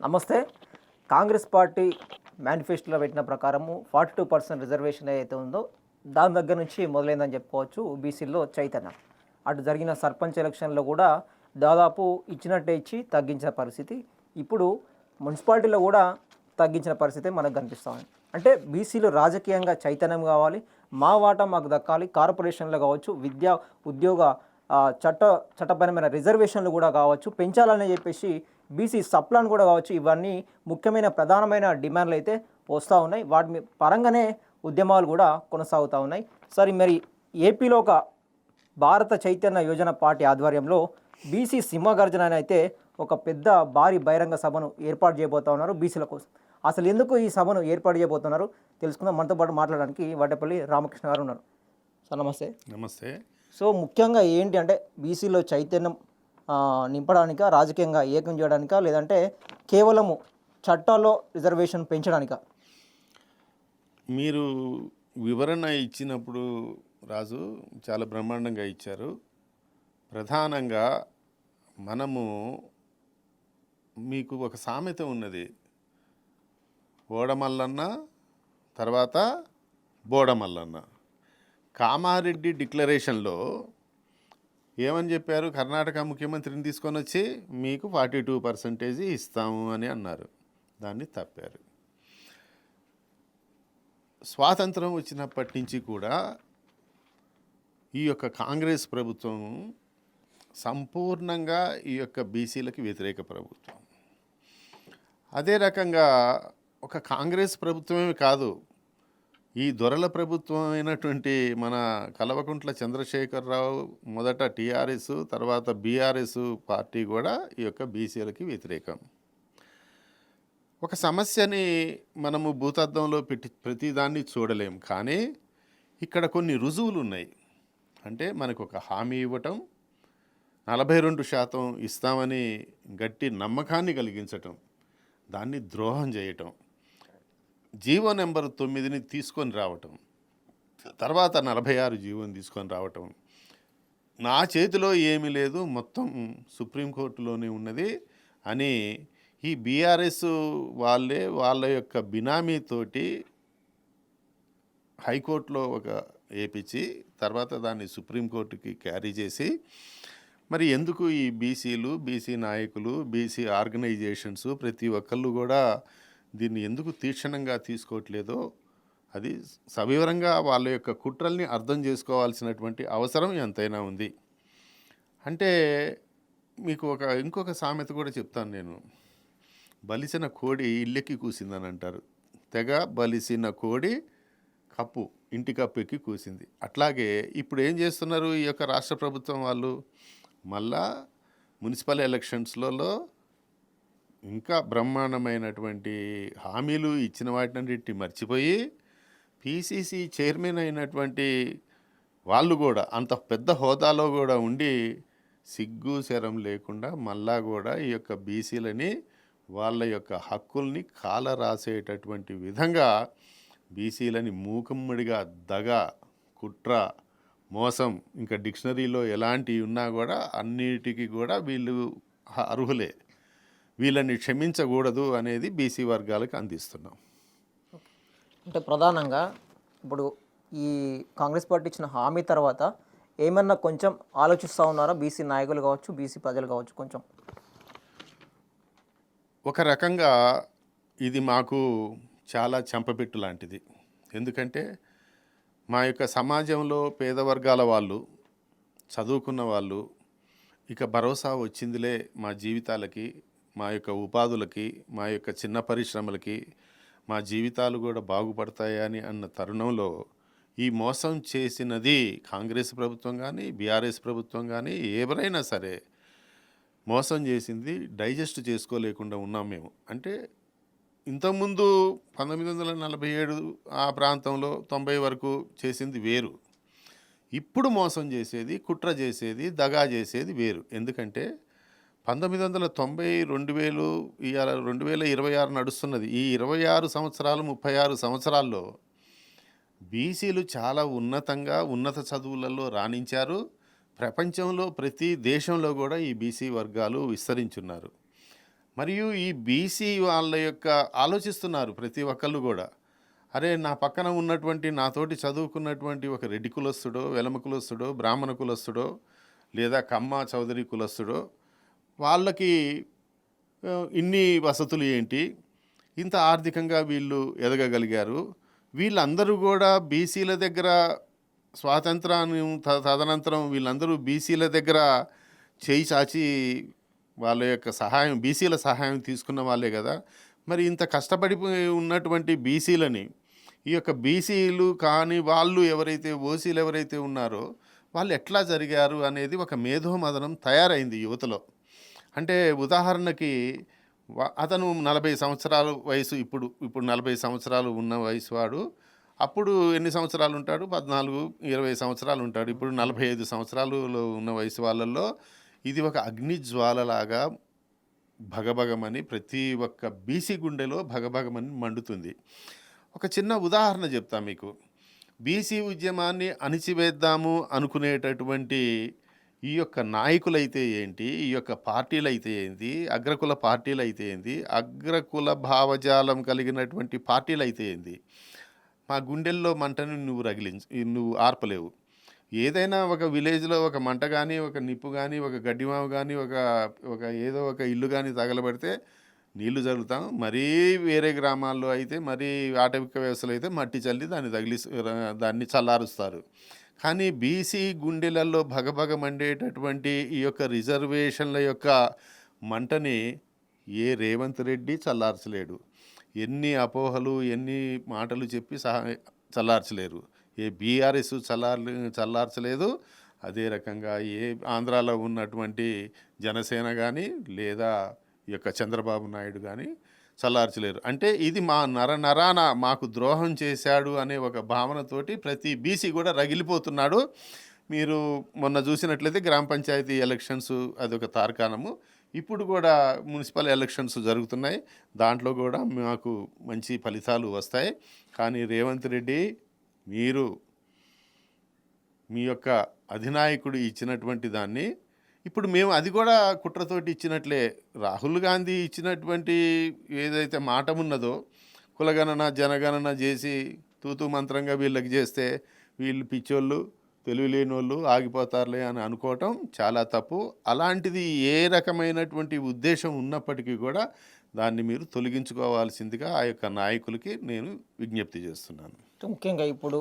నమస్తే. కాంగ్రెస్ పార్టీ మేనిఫెస్టోలో పెట్టిన ప్రకారము 42% రిజర్వేషన్ ఏదైతే ఉందో దాని దగ్గర నుంచి మొదలైందని చెప్పుకోవచ్చు బీసీల్లో చైతన్యం. అటు జరిగిన సర్పంచ్ ఎలక్షన్లో కూడా దాదాపు ఇచ్చినట్టే ఇచ్చి తగ్గించిన పరిస్థితి. ఇప్పుడు మున్సిపాలిటీలో కూడా తగ్గించిన పరిస్థితి మనకు కనిపిస్తూ ఉంది. అంటే బీసీలు రాజకీయంగా చైతన్యం కావాలి, మా వాటా మాకు దక్కాలి, కార్పొరేషన్లో కావచ్చు, విద్యా ఉద్యోగ చట్టపరమైన రిజర్వేషన్లు కూడా కావచ్చు పెంచాలని చెప్పేసి బీసీ సప్లాన్ కూడా కావచ్చు, ఇవన్నీ ముఖ్యమైన ప్రధానమైన డిమాండ్లు అయితే వస్తూ ఉన్నాయి. వాటి పరంగానే ఉద్యమాలు కూడా కొనసాగుతూ ఉన్నాయి. సరే, మరి ఏపీలో ఒక భారత చైతన్య యోజన పార్టీ ఆధ్వర్యంలో బీసీ సింహగర్జన అని అయితే ఒక పెద్ద భారీ బహిరంగ సభను ఏర్పాటు చేయబోతా ఉన్నారు బీసీల కోసం. అసలు ఎందుకు ఈ సభను ఏర్పాటు చేయబోతున్నారు తెలుసుకుందాం. మనతో పాటు మాట్లాడడానికి వాడేపల్లి రామకృష్ణ గారు ఉన్నారు. సార్ నమస్తే. నమస్తే. సో ముఖ్యంగా ఏంటి అంటే బీసీలో చైతన్యం నింపడానికా, రాజకీయంగా ఏకం చేయడానికా, లేదంటే కేవలము చట్టాల్లో రిజర్వేషన్ పెంచడానికా? మీరు వివరణ ఇచ్చినప్పుడు రాజు చాలా బ్రహ్మాండంగా ఇచ్చారు. ప్రధానంగా మనము మీకు ఒక సామెత ఉన్నది, ఓడమల్లన్న తర్వాత బోడమల్లన్న. కామారెడ్డి డిక్లరేషన్లో ఏమని చెప్పారు? కర్ణాటక ముఖ్యమంత్రిని తీసుకొని వచ్చి మీకు 42% ఇస్తాము అని అన్నారు. దాన్ని తప్పారు. స్వాతంత్రం వచ్చినప్పటి నుంచి కూడా ఈ యొక్క కాంగ్రెస్ ప్రభుత్వం సంపూర్ణంగా ఈ యొక్క బీసీలకి వ్యతిరేక ప్రభుత్వం. అదే రకంగా ఒక కాంగ్రెస్ ప్రభుత్వమే కాదు, ఈ దొరల ప్రభుత్వం అయినటువంటి మన కల్వకుంట్ల చంద్రశేఖరరావు మొదట టీఆర్ఎస్ తర్వాత బీఆర్ఎస్ పార్టీ కూడా ఈ యొక్క బీసీలకి వ్యతిరేకం. ఒక సమస్యని మనము భూతద్దంలో పెట్టి ప్రతిదాన్ని చూడలేం, కానీ ఇక్కడ కొన్ని రుజువులు ఉన్నాయి. అంటే మనకు ఒక హామీ ఇవ్వటం, 42% ఇస్తామని గట్టి నమ్మకాన్ని కలిగించటం, దాన్ని ద్రోహం చేయటం, జీవో నెంబర్ 9ని తీసుకొని రావటం, తర్వాత 46 జీవోని తీసుకొని రావటం, నా చేతిలో ఏమీ లేదు మొత్తం సుప్రీంకోర్టులోనే ఉన్నది అని ఈ బీఆర్ఎస్ వాళ్ళే వాళ్ళ యొక్క బినామీతోటి హైకోర్టులో ఒక ఏపించి తర్వాత దాన్ని సుప్రీంకోర్టుకి క్యారీ చేసి, మరి ఎందుకు ఈ బీసీలు, బీసీ నాయకులు, బీసీ ఆర్గనైజేషన్స్ ప్రతి ఒక్కళ్ళు కూడా దీన్ని ఎందుకు తీక్షణంగా తీసుకోవట్లేదో అది సవివరంగా వాళ్ళ యొక్క కుట్రల్ని అర్థం చేసుకోవాల్సినటువంటి అవసరం ఎంతైనా ఉంది. అంటే మీకు ఇంకొక సామెత కూడా చెప్తాను నేను. బలిసిన కోడి ఇల్లెక్కి కూసిందని అంటారు. తెగ బలిసిన కోడి కప్పు ఇంటి కప్పు ఎక్కి కూసింది. అట్లాగే ఇప్పుడు ఏం చేస్తున్నారు ఈ యొక్క రాష్ట్ర ప్రభుత్వం వాళ్ళు? మళ్ళా మున్సిపల్ ఎలక్షన్స్లలో ఇంకా బ్రహ్మాండమైనటువంటి హామీలు ఇచ్చిన వాటినన్నిటి మర్చిపోయి పీసీసీ చైర్మన్ అయినటువంటి వాళ్ళు కూడా అంత పెద్ద హోదాలో కూడా ఉండి సిగ్గు శరం లేకుండా మళ్ళా కూడా ఈ యొక్క బీసీలని వాళ్ళ యొక్క హక్కుల్ని కాల రాసేటటువంటి విధంగా బీసీలని మూకుమ్మడిగా దగ, కుట్ర, మోసం, ఇంకా డిక్షనరీలో ఎలాంటివి ఉన్నా కూడా అన్నిటికీ కూడా వీళ్ళు అర్హులే, వీళ్ళని క్షమించకూడదు అనేది బీసీ వర్గాలకు అందిస్తున్నాం. అంటే ప్రధానంగా ఇప్పుడు ఈ కాంగ్రెస్ పార్టీ ఇచ్చిన హామీ తర్వాత ఏమన్నా కొంచెం ఆలోచిస్తూ ఉన్నారా బీసీ నాయకులు కావచ్చు, బీసీ ప్రజలు కావచ్చు? కొంచెం ఒక రకంగా ఇది మాకు చాలా చెంపపెట్టు లాంటిది. ఎందుకంటే మా యొక్క సమాజంలో పేద వర్గాల వాళ్ళు, చదువుకున్న వాళ్ళు ఇక భరోసా వచ్చిందిలే మా జీవితాలకి, మా యొక్క ఉపాధులకి, మా యొక్క చిన్న పరిశ్రమలకి మా జీవితాలు కూడా బాగుపడతాయని అన్న తరుణంలో ఈ మోసం చేసినది కాంగ్రెస్ ప్రభుత్వం కానీ బీఆర్ఎస్ ప్రభుత్వం కానీ ఎవరైనా సరే మోసం చేసింది డైజెస్ట్ చేసుకోలేకుండా ఉన్నాం మేము. అంటే ఇంతకుముందు 1947 ఆ ప్రాంతంలో 90 వరకు చేసింది వేరు, ఇప్పుడు మోసం చేసేది, కుట్ర చేసేది, దగా చేసేది వేరు. ఎందుకంటే 1990, 2000 ఇవాళ 2026 నడుస్తున్నది. ఈ 26 సంవత్సరాలు 36 సంవత్సరాల్లో బీసీలు చాలా ఉన్నతంగా ఉన్నత చదువులలో రాణించారు. ప్రపంచంలో ప్రతి దేశంలో కూడా ఈ బీసీ వర్గాలు విస్తరించున్నారు. మరియు ఈ బీసీ వాళ్ళ యొక్క ఆలోచిస్తున్నారు ప్రతి ఒక్కళ్ళు కూడా. అరే నా పక్కన ఉన్నటువంటి నాతోటి చదువుకున్నటువంటి ఒక రెడ్డి కులస్తుడో, వెలమ కులస్తుడో, బ్రాహ్మణ కులస్తుడో, లేదా కమ్మ చౌదరి కులస్తుడో వాళ్ళకి ఇన్ని వసతులు ఏంటి, ఇంత ఆర్థికంగా వీళ్ళు ఎదగగలిగారు, వీళ్ళందరూ కూడా బీసీల దగ్గర స్వాతంత్రాన్ని తదనంతరం వీళ్ళందరూ బీసీల దగ్గర చేయి చాచి వాళ్ళ యొక్క సహాయం, బీసీల సహాయం తీసుకున్న వాళ్ళే కదా. మరి ఇంత కష్టపడి ఉన్నటువంటి బీసీలని ఈ యొక్క బీసీలు కాని వాళ్ళు ఎవరైతే ఓసీలు ఎవరైతే ఉన్నారో వాళ్ళు ఎట్లా జరిగారు అనేది ఒక మేధోమథనం తయారైంది యువతలో. అంటే ఉదాహరణకి అతను 40 సంవత్సరాల వయసు, ఇప్పుడు 40 సంవత్సరాలు ఉన్న వయసు వాడు అప్పుడు ఎన్ని సంవత్సరాలు ఉంటాడు? 14, 20 సంవత్సరాలు ఉంటాడు. ఇప్పుడు 45 సంవత్సరాలు ఉన్న వయసు వాళ్ళల్లో ఇది ఒక అగ్నిజ్వాలలాగా భగభగమని ప్రతి ఒక్క బీసీ గుండెలో భగభగమని మండుతుంది. ఒక చిన్న ఉదాహరణ చెప్తా మీకు. బీసీ ఉద్యమాన్ని అణిచివేద్దాము అనుకునేటటువంటి ఈ యొక్క నాయకులైతే ఏంటి, ఈ యొక్క పార్టీలైతే ఏంటి, అగ్రకుల పార్టీలైతే ఏంటి, అగ్రకుల భావజాలం కలిగినటువంటి పార్టీలైతే ఏంటి, మా గుండెల్లో మంటను నువ్వు ఆర్పలేవు. ఏదైనా ఒక విలేజ్లో ఒక మంట కానీ, ఒక నిప్పు కానీ, ఒక గడ్డిమావ కానీ, ఒక ఏదో ఒక ఇల్లు కానీ తగలబడితే నీళ్లు జరుగుతాం. మరీ వేరే గ్రామాల్లో అయితే, మరీ ఆటవిక వ్యవస్థలు అయితే మట్టి చల్లి దాన్ని చల్లారుస్తారు. కానీ బీసీ గుండెలలో భగభగ మండేటటువంటి ఈ యొక్క రిజర్వేషన్ల యొక్క మంటని ఏ రేవంత్ రెడ్డి చల్లార్చలేడు. ఎన్ని అపోహలు, ఎన్ని మాటలు చెప్పి చల్లార్చలేరు. ఏ బీఆర్ఎస్ చల్లార్చలేదు. అదే రకంగా ఏ ఆంధ్రాలో ఉన్నటువంటి జనసేన కానీ, లేదా ఈ యొక్క చంద్రబాబు నాయుడు కానీ చల్లార్చలేరు. అంటే ఇది మా నరాన మాకు ద్రోహం చేశాడు అనే ఒక భావనతోటి ప్రతి బీసీ కూడా రగిలిపోతున్నాడు. మీరు మొన్న చూసినట్లయితే గ్రామ పంచాయతీ ఎలక్షన్స్ అదొక తార్కాణము. ఇప్పుడు కూడా మున్సిపల్ ఎలక్షన్స్ జరుగుతున్నాయి. దాంట్లో కూడా మాకు మంచి ఫలితాలు వస్తాయి. కానీ రేవంత్ రెడ్డి, మీరు మీ యొక్క అధినాయకుడు ఇచ్చినటువంటి దాన్ని ఇప్పుడు మేము అది కూడా కుట్రతోటి ఇచ్చినట్లే. రాహుల్ గాంధీ ఇచ్చినటువంటి ఏదైతే మాట ఉన్నదో, కులగణన జనగణన చేసి తూతూ మంత్రంగా వీళ్ళకి చేస్తే వీళ్ళు పిచ్చోళ్ళు, తెలివిలేని వాళ్ళు ఆగిపోతారులే అని అనుకోవటం చాలా తప్పు. అలాంటిది ఏ రకమైనటువంటి ఉద్దేశం ఉన్నప్పటికీ కూడా దాన్ని మీరు తొలగించుకోవాల్సిందిగా ఆ యొక్క నాయకులకి నేను విజ్ఞప్తి చేస్తున్నాను. ముఖ్యంగా ఇప్పుడు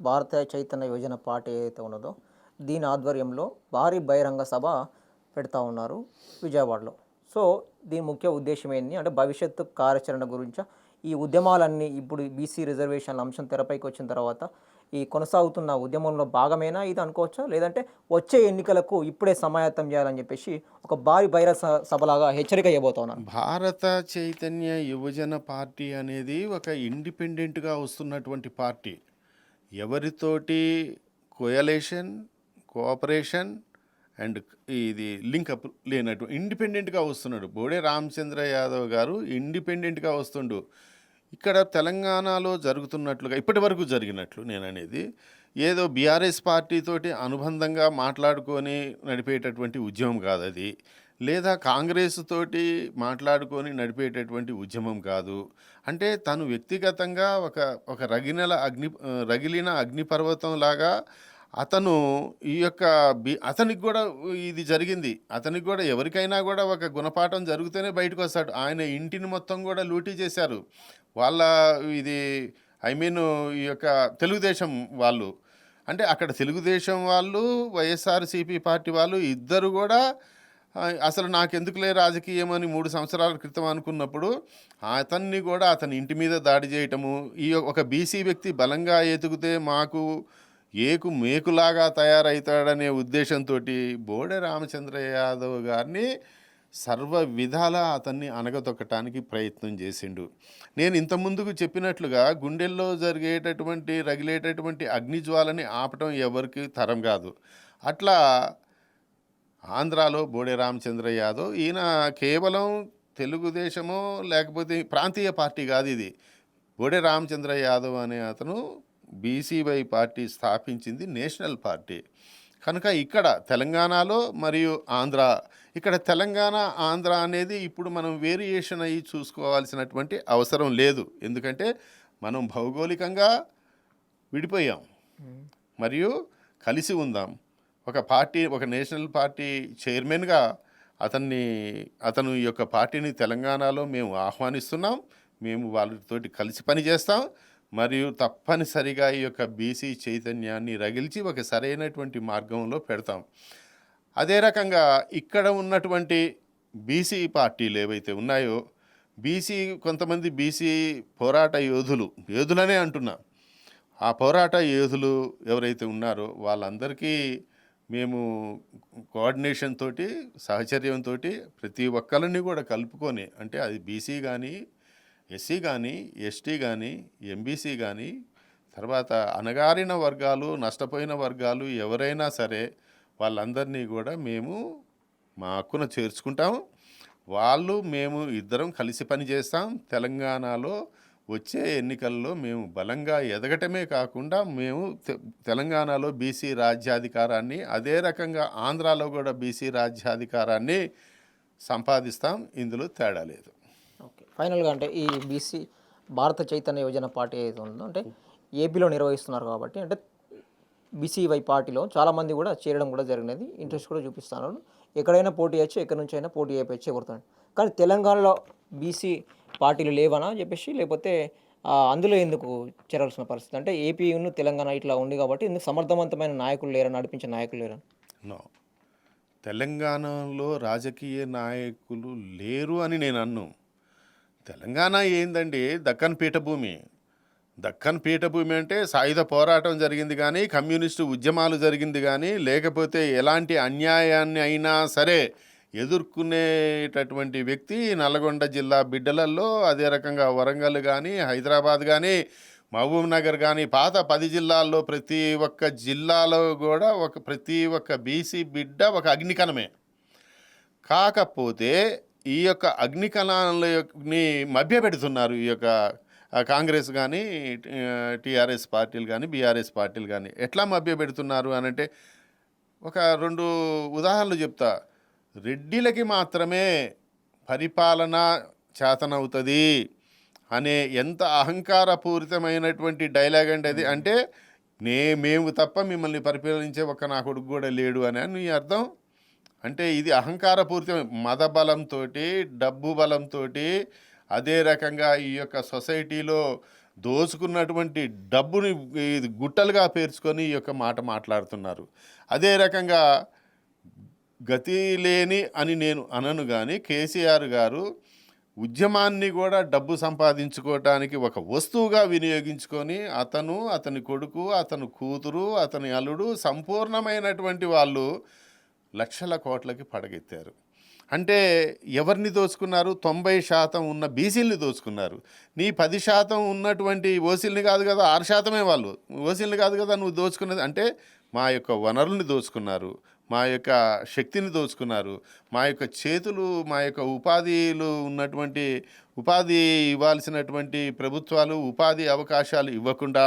భారత చైతన్య యువజన పార్టీ ఏదైతే ఉన్నదో దీని ఆధ్వర్యంలో భారీ బహిరంగ సభ పెడతా ఉన్నారు విజయవాడలో. సో దీని ముఖ్య ఉద్దేశం ఏంటి అంటే భవిష్యత్తు కార్యాచరణ గురించి ఈ ఉద్యమాలన్నీ ఇప్పుడు బీసీ రిజర్వేషన్ల అంశం తెరపైకి వచ్చిన తర్వాత ఈ కొనసాగుతున్న ఉద్యమంలో భాగమేనా ఇది అనుకోవచ్చా, లేదంటే వచ్చే ఎన్నికలకు ఇప్పుడే సమాయత్తం చేయాలని చెప్పేసి ఒక భారీ బహిరంగ సభలాగా హెచ్చరిక ఇవ్వబోతా ఉన్నారు? భారత చైతన్య యువజన పార్టీ అనేది ఒక ఇండిపెండెంట్గా వస్తున్నటువంటి పార్టీ. ఎవరితోటి కోయలేషన్, కోఆపరేషన్ అండ్ ఇది లింకప్ లేనట్టు ఇండిపెండెంట్గా వస్తున్నాడు. బోడే రామచంద్ర యాదవ్ గారు ఇండిపెండెంట్గా వస్తుండు. ఇక్కడ తెలంగాణలో జరుగుతున్నట్లుగా ఇప్పటి వరకు జరిగినట్లు నేను అనేది ఏదో బీఆర్ఎస్ పార్టీతోటి అనుబంధంగా మాట్లాడుకొని నడిపేటటువంటి ఉద్యమం కాదు అది, లేదా కాంగ్రెస్ తోటి మాట్లాడుకొని నడిపేటటువంటి ఉద్యమం కాదు. అంటే తను వ్యక్తిగతంగా ఒక రగిలిన అగ్నిపర్వతం లాగా అతను ఈ యొక్క అతనికి కూడా ఇది జరిగింది. అతనికి కూడా ఎవరికైనా కూడా ఒక గుణపాఠం జరిగితేనే బయటకు వస్తాడు. ఆయన ఇంటిని మొత్తం కూడా లూటీ చేశారు వాళ్ళ ఈ యొక్క తెలుగుదేశం వాళ్ళు. అంటే అక్కడ తెలుగుదేశం వాళ్ళు, వైఎస్ఆర్సీపీ పార్టీ వాళ్ళు ఇద్దరు కూడా అసలు నాకెందుకులే రాజకీయం అని 3 సంవత్సరాల క్రితం అనుకున్నప్పుడు అతన్ని కూడా అతని ఇంటి మీద దాడి చేయటము, ఈ ఒక బీసీ వ్యక్తి బలంగా ఎతుకుతే మాకు మేకులాగా తయారవుతాడనే ఉద్దేశంతో బోడే రామచంద్ర యాదవ్ గారిని సర్వ విధాలా అతన్ని అణగదొక్కటానికి ప్రయత్నం చేసిండు. నేను ఇంతకుముందుకు చెప్పినట్లుగా గుండెల్లో రగిలేటటువంటి అగ్నిజ్వాలని ఆపటం ఎవరికి తరం కాదు. అట్లా ఆంధ్రాలో బోడే రామచంద్ర యాదవ్ ఈయన కేవలం తెలుగుదేశమో లేకపోతే ప్రాంతీయ పార్టీ కాదు ఇది. బోడే రామచంద్ర యాదవ్ అనే అతను బీసీవై పార్టీ స్థాపించింది నేషనల్ పార్టీ. కనుక ఇక్కడ తెలంగాణలో మరియు ఆంధ్ర, ఇక్కడ తెలంగాణ ఆంధ్ర అనేది ఇప్పుడు మనం వేరియేషన్ అయ్యి చూసుకోవాల్సినటువంటి అవసరం లేదు. ఎందుకంటే మనం భౌగోళికంగా విడిపోయాం మరియు కలిసి ఉందాం. ఒక పార్టీ, ఒక నేషనల్ పార్టీ చైర్మన్గా అతను ఈ యొక్క పార్టీని తెలంగాణలో మేము ఆహ్వానిస్తున్నాం. మేము వాళ్ళతోటి కలిసి పనిచేస్తాం మరియు తప్పనిసరిగా ఈ యొక్క బీసీ చైతన్యాన్ని రగిల్చి ఒక సరైనటువంటి మార్గంలో పెడతాం. అదే రకంగా ఇక్కడ ఉన్నటువంటి బీసీ పార్టీలు ఏవైతే ఉన్నాయో, కొంతమంది బీసీ పోరాట యోధులనే అంటున్నా, ఆ పోరాట యోధులు ఎవరైతే ఉన్నారో వాళ్ళందరికీ మేము కోఆర్డినేషన్ తోటి, సహచర్యంతో ప్రతి ఒక్కరిని కూడా కలుపుకొని, అంటే అది బీసీ కానీ, ఎస్సీ కానీ, ఎస్టీ కానీ, ఎంబీసీ కానీ, తర్వాత అణగారిన వర్గాలు, నష్టపోయిన వర్గాలు ఎవరైనా సరే వాళ్ళందరినీ కూడా మేము మా హక్కున చేర్చుకుంటాము. మేము ఇద్దరం కలిసి పనిచేస్తాం. తెలంగాణలో వచ్చే ఎన్నికల్లో మేము బలంగా ఎదగటమే కాకుండా మేము తెలంగాణలో బీసీ రాజ్యాధికారాన్ని, అదే రకంగా ఆంధ్రాలో కూడా బీసీ రాజ్యాధికారాన్ని సంపాదిస్తాం. ఇందులో తేడా లేదు. ఓకే, ఫైనల్గా అంటే ఈ బీసీ భారత చైతన్య యోజన పార్టీ ఏదైతే ఉందో, అంటే ఏపీలో నిర్వహిస్తున్నారు కాబట్టి, అంటే బీసీవై పార్టీలో చాలామంది కూడా చేరడం కూడా జరిగినది, ఇంట్రెస్ట్ కూడా చూపిస్తున్నారు. ఎక్కడైనా పోటీ చేయొచ్చు, ఎక్కడి నుంచి అయినా పోటీ చేయవచ్చు ఎవరితో. కానీ తెలంగాణలో బీసీ పార్టీలు లేవనా చెప్పేసి, లేకపోతే అందులో ఎందుకు చేరాల్సిన పరిస్థితి, అంటే ఏపీను తెలంగాణ ఇట్లా ఉంది కాబట్టి ఎందుకు సమర్థవంతమైన నాయకులు లేరని, నడిపించే నాయకులు లేరని? నో, తెలంగాణలో రాజకీయ నాయకులు లేరు అని నేను అన్ను. తెలంగాణ ఏందండి, దక్కన్ పీఠభూమి అంటే సాయుధ పోరాటం జరిగింది కానీ, కమ్యూనిస్టు ఉద్యమాలు జరిగింది కానీ, లేకపోతే ఎలాంటి అన్యాయాన్ని అయినా సరే ఎదుర్కొనేటటువంటి వ్యక్తి నల్గొండ జిల్లా బిడ్డలలో, అదే రకంగా వరంగల్ కానీ, హైదరాబాద్ కానీ, మహబూబ్ నగర్ కానీ, పాత 10 జిల్లాల్లో ప్రతి ఒక్క జిల్లాలో కూడా ప్రతి ఒక్క బీసీ బిడ్డ ఒక అగ్నికణమే. కాకపోతే ఈ యొక్క అగ్నికణాలని మభ్యపెడుతున్నారు ఈ యొక్క కాంగ్రెస్ కానీ, టీఆర్ఎస్ పార్టీలు కానీ, బీఆర్ఎస్ పార్టీలు కానీ. ఎట్లా మభ్యపెడుతున్నారు అనంటే, ఒక 2 ఉదాహరణలు చెప్తా. రెడ్డిలకి మాత్రమే పరిపాలన చేతనవుతుంది అనే ఎంత అహంకారపూరితమైనటువంటి డైలాగ్ అంటే అది. అంటే మేము తప్ప మిమ్మల్ని పరిపాలించే ఒక్క నా కొడుకు కూడా లేడు అని నీ అర్థం. అంటే ఇది అహంకారపూరితం, మద బలంతో, డబ్బు బలంతో, అదే రకంగా ఈ యొక్క సొసైటీలో దోచుకున్నటువంటి డబ్బుని గుట్టలుగా పేర్చుకొని ఈ యొక్క మాట మాట్లాడుతున్నారు. అదే రకంగా గతి లేని అని నేను అనను, కానీ కేసీఆర్ గారు ఉద్యమాన్ని కూడా డబ్బు సంపాదించుకోవటానికి ఒక వస్తువుగా వినియోగించుకొని అతని కొడుకు, అతని కూతురు, అతని అల్లుడు సంపూర్ణమైనటువంటి వాళ్ళు లక్షల కోట్లకి పడగెత్తారు. అంటే ఎవరిని దోచుకున్నారు? 90% ఉన్న బీసీలని దోచుకున్నారు. నీ 10% ఉన్నటువంటి ఓసీలని కాదు కదా, 6%మే వాళ్ళు. ఓసీలని కాదు కదా నువ్వు దోచుకున్నది. అంటే మా యొక్క వనరుల్ని దోచుకున్నారు, మా యొక్క శక్తిని దోచుకున్నారు, మా యొక్క చేతులు, మా యొక్క ఉపాధిలు ఉన్నటువంటి ఉపాధి ఇవ్వాల్సినటువంటి ప్రభుత్వాలు ఉపాధి అవకాశాలు ఇవ్వకుండా,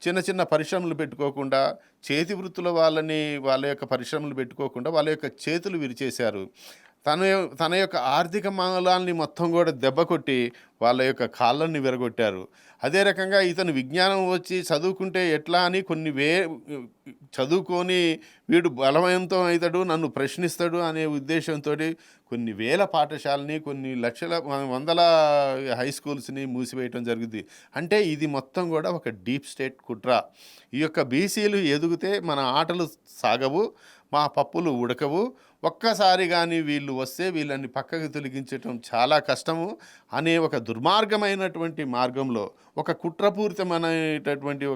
చిన్న చిన్న పరిశ్రమలు పెట్టుకోకుండా, చేతి వృత్తుల వాళ్ళ యొక్క పరిశ్రమలు పెట్టుకోకుండా వాళ్ళ యొక్క చేతులు విరిచేశారు. తన యొక్క ఆర్థిక మూలాల్ని మొత్తం కూడా దెబ్బ కొట్టి వాళ్ళ యొక్క కాళ్ళని విరగొట్టారు. అదే రకంగా ఇతను విజ్ఞానం వచ్చి చదువుకుంటే ఎట్లా అని చదువుకొని వీడు బలవంతం అవుతాడు, నన్ను ప్రశ్నిస్తాడు అనే ఉద్దేశంతో కొన్ని వేల పాఠశాలని, కొన్ని వందల హై స్కూల్స్ని మూసివేయటం జరుగుతుంది. అంటే ఇది మొత్తం కూడా ఒక డీప్ స్టేట్ కుట్ర. ఈ యొక్క బీసీలు ఎదిగితే మన ఆటలు సాగవు, మా పప్పులు ఉడకవు, ఒక్కసారి కానీ వీళ్ళు వస్తే వీళ్ళని పక్కకు తొలగించటం చాలా కష్టము అనే ఒక దుర్మార్గమైనటువంటి మార్గంలో, ఒక కుట్రపూరితమైనటువంటి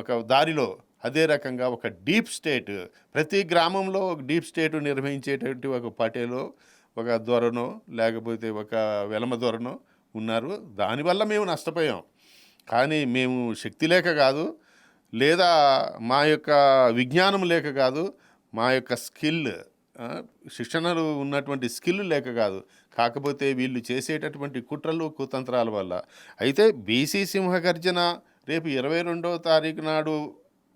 ఒక దారిలో, అదే రకంగా ఒక డీప్ స్టేట్, ప్రతి గ్రామంలో ఒక డీప్ స్టేట్ నిర్వహించేటటువంటి ఒక పటేలో, ఒక దొరనో, లేకపోతే ఒక వెలమ దొరనో ఉన్నారు. దానివల్ల మేము నష్టపోయాం. కానీ మేము శక్తి లేక కాదు, లేదా మా యొక్క విజ్ఞానం లేక కాదు, మా యొక్క శిక్షణలు ఉన్నటువంటి స్కిల్ లేక కాదు. కాకపోతే వీళ్ళు చేసేటటువంటి కుట్రలు కుతంత్రాల వల్ల. అయితే బీసీ సింహగర్జన రేపు 22వ తారీఖు నాడు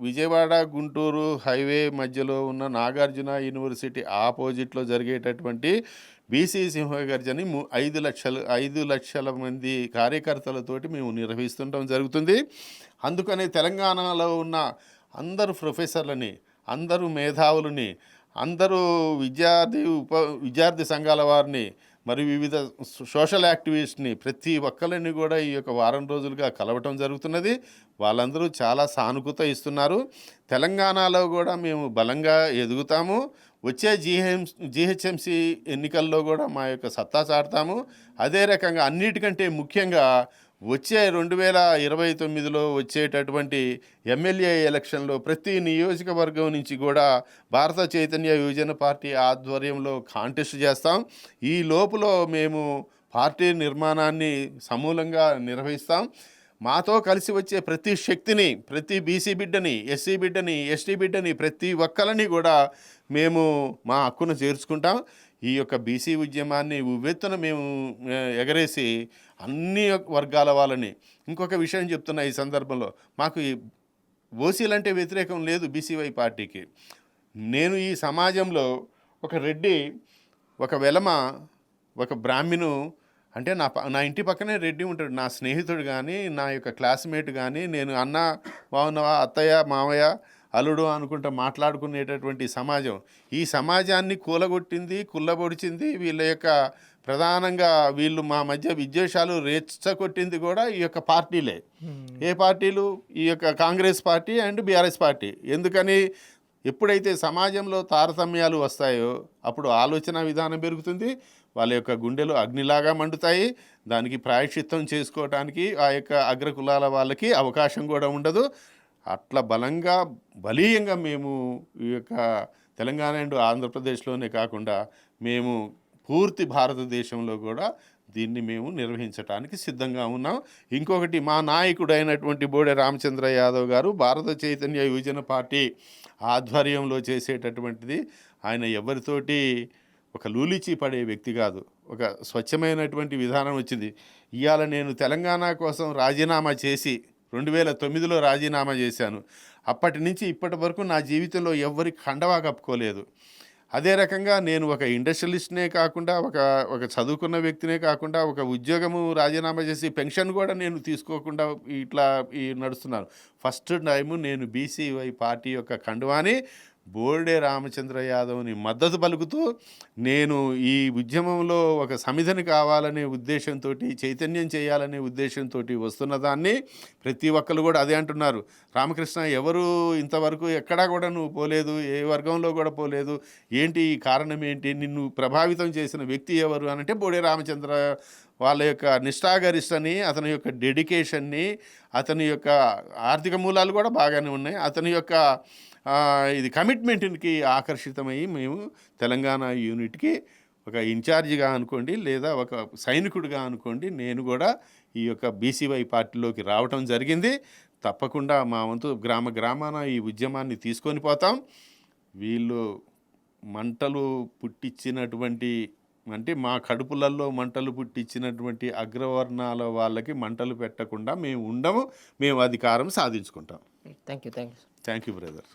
విజయవాడ గుంటూరు హైవే మధ్యలో ఉన్న నాగార్జున యూనివర్సిటీ ఆపోజిట్లో జరిగేటటువంటి బీసీ సింహగర్జని 5 లక్షల మంది కార్యకర్తలతోటి మేము నిర్వహిస్తుండడం జరుగుతుంది. అందుకనే తెలంగాణలో ఉన్న అందరు ప్రొఫెసర్లని, అందరూ మేధావులని, అందరూ విద్యార్థి సంఘాల వారిని, మరి వివిధ సోషల్ యాక్టివిస్ట్ని ప్రతి ఒక్కరిని కూడా ఈ యొక్క వారం రోజులుగా కలవటం జరుగుతున్నది. వాళ్ళందరూ చాలా సానుకూలత ఇస్తున్నారు. తెలంగాణలో కూడా మేము బలంగా ఎదుగుతాము. వచ్చే జీహెచ్ఎంసీ ఎన్నికల్లో కూడా మా యొక్క సత్తా చాటుతాము. అదే రకంగా అన్నిటికంటే ముఖ్యంగా వచ్చే 2029లో వచ్చేటటువంటి ఎమ్మెల్యే ఎలక్షన్లో ప్రతి నియోజకవర్గం నుంచి కూడా భారత చైతన్య యువజన పార్టీ ఆధ్వర్యంలో కాంటెస్ట్ చేస్తాం. ఈ లోపల మేము పార్టీ నిర్మాణాన్ని సమూలంగా నిర్వహిస్తాం. మాతో కలిసి వచ్చే ప్రతి శక్తిని, ప్రతి బీసీ బిడ్డని, ఎస్సీ బిడ్డని, ఎస్టీ బిడ్డని, ప్రతి ఒక్కరిని కూడా మేము మా హక్కును చేర్చుకుంటాం. ఈ యొక్క బీసీ ఉద్యమాన్ని ఉవ్వెత్తున మేము ఎగరేసి అన్ని వర్గాల వాళ్ళని, ఇంకొక విషయం చెప్తున్నా ఈ సందర్భంలో, మాకు ఈ ఓసీలంటే వ్యతిరేకం లేదు బీసీవై పార్టీకి. నేను ఈ సమాజంలో ఒక రెడ్డి, ఒక వెలమ, ఒక బ్రాహ్మణు అంటే నా ఇంటి పక్కనే రెడ్డి ఉంటాడు, నా స్నేహితుడు కానీ, నా యొక్క క్లాస్మేట్ కానీ, నేను అన్న బాగున్నావా, అత్తయ్య, మావయ్య, అల్లుడు అనుకుంటా మాట్లాడుకునేటటువంటి సమాజం. ఈ సమాజాన్ని కూలగొట్టింది, కుల్లబొడిచింది వీళ్ళ యొక్క ప్రధానంగా వీళ్ళు మా మధ్య విద్వేషాలు రెచ్చగొట్టింది కూడా ఈ యొక్క పార్టీలే. ఏ పార్టీలు? ఈ యొక్క Congress party and BRS party. ఎందుకని? ఎప్పుడైతే సమాజంలో తారతమ్యాలు వస్తాయో అప్పుడు ఆలోచన విధానం పెరుగుతుంది, వాళ్ళ యొక్క గుండెలు అగ్నిలాగా మండుతాయి. దానికి ప్రాయశ్చిత్తం చేసుకోవటానికి ఆ యొక్క అగ్రకులాల వాళ్ళకి అవకాశం కూడా ఉండదు. అట్లా బలీయంగా మేము ఈ యొక్క తెలంగాణ అండ్ ఆంధ్రప్రదేశ్లోనే కాకుండా మేము పూర్తి భారతదేశంలో కూడా దీన్ని మేము నిర్వహించడానికి సిద్ధంగా ఉన్నాం. ఇంకొకటి, మా నాయకుడు అయినటువంటి బోడే రామచంద్ర యాదవ్ గారు భారత చైతన్య యువజన పార్టీ ఆధ్వర్యంలో చేసేటటువంటిది, ఆయన ఎవరితోటి ఒక లూలిచి పడే వ్యక్తి కాదు. ఒక స్వచ్ఛమైనటువంటి విధానం వచ్చింది. ఇవాళ నేను తెలంగాణ కోసం రాజీనామా చేసి 2009లో రాజీనామా చేశాను. అప్పటి నుంచి ఇప్పటి వరకు నా జీవితంలో ఎవ్వరి కండవా కప్పుకోలేదు. అదే రకంగా నేను ఒక ఇండస్ట్రియలిస్ట్నే కాకుండా, ఒక చదువుకున్న వ్యక్తినే కాకుండా, ఒక ఉద్యోగము రాజీనామా చేసి పెన్షన్ కూడా నేను తీసుకోకుండా ఇట్లా నడుస్తున్నాను. ఫస్ట్ టైము నేను బీసీవై పార్టీ యొక్క కండువాని బోర్డే రామచంద్ర యాదవ్ని మద్దతు పలుకుతూ, నేను ఈ ఉద్యమంలో ఒక సమిధిని కావాలనే ఉద్దేశంతో, చైతన్యం చేయాలనే ఉద్దేశంతో వస్తున్న దాన్ని ప్రతి ఒక్కరు కూడా అదే అంటున్నారు. రామకృష్ణ, ఎవరు ఇంతవరకు ఎక్కడా కూడా నువ్వు పోలేదు, ఏ వర్గంలో కూడా పోలేదు, ఏంటి ఈ కారణం ఏంటి, నిన్ను ప్రభావితం చేసిన వ్యక్తి ఎవరు అని అంటే బోడే రామచంద్ర. వాళ్ళ యొక్క నిష్ఠాగరిష్టని, అతని యొక్క డెడికేషన్ని, అతని యొక్క ఆర్థిక మూలాలు కూడా బాగానే ఉన్నాయి, అతని యొక్క ఇది కమిట్మెంట్కి ఆకర్షితమయ్యి మేము తెలంగాణ యూనిట్కి ఒక ఇన్ఛార్జిగా అనుకోండి, లేదా ఒక సైనికుడిగా అనుకోండి, నేను కూడా ఈ యొక్క బీసీవై పార్టీలోకి రావటం జరిగింది. తప్పకుండా మా వంతు గ్రామాన ఈ ఉద్యమాన్ని తీసుకొని పోతాం. వీళ్ళు మంటలు పుట్టించినటువంటి, అంటే మా కడుపులలో మంటలు పుట్టించినటువంటి అగ్రవర్ణాల వాళ్ళకి మంటలు పెట్టకుండా మేము ఉండము. మేము అధికారం సాధించుకుంటాం. Thank you brother.